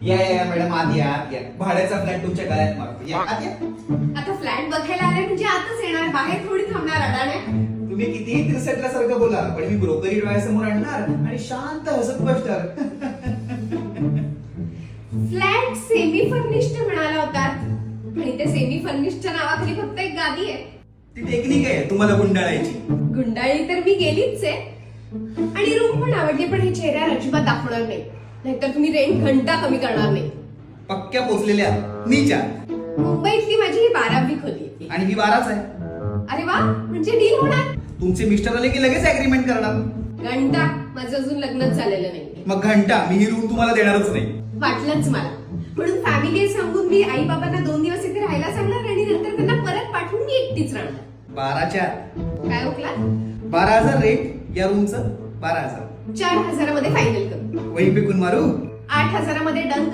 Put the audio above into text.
या मॅडम आत या आत या. भाड्याचा फ्लॅट तुमच्या गळ्यात मारतो. या आत या. आता फ्लॅट बघायला आले म्हणजे आताच येणार, बाहेर थोडी थांबणार अडाणे. तुम्ही कितीही त्रिसटल्यासारखं बोला पण मी ब्रोकरी डोळ्यासमोर आणणार आणि शांत हसत बसणार. फ्लॅट सेमी फर्निश्ड म्हणाला होतात, आणि ते सेमी फर्निश्डच्या नावाखाली फक्त एक गादी आहे. ती टेक्निक आहे तुम्हाला गुंडाळायची. गुंडाळी तर मी गेलीच आहे, आणि रूम पण आवडली, पण हे चेहऱ्यावर अजिबात दाखवणार नाही, नाहीतर तुम्ही रेंट घंटा कमी करणार नाही. पक्क्या पोचलेल्या नीच्या. मुंबईतली माझी ही 12वी खोली आहे. आणि मी 12च आहे. अरे वा, म्हणजे डील होणार. तुमचे मिस्टर आले की लगेच अग्रीमेंट करणार. घंटा माझं अजून लग्नच झालेलं नाही. मग घंटा मी ही रूम तुम्हाला देणारच नाही. वाटलंच मला, म्हणून फॅमिली सांगून मी आई बाबांना 2 दिवस इथे राहायला सांगणार, आणि नंतर त्यांना परत पाठवून मी एकटीच राहणार. 12च्या काय ओकला? 12,000 रेट या रूमचं. 12,000 4,000 मध्ये फायनल करू. वही पे कुन मारू. 8,000 मध्ये डन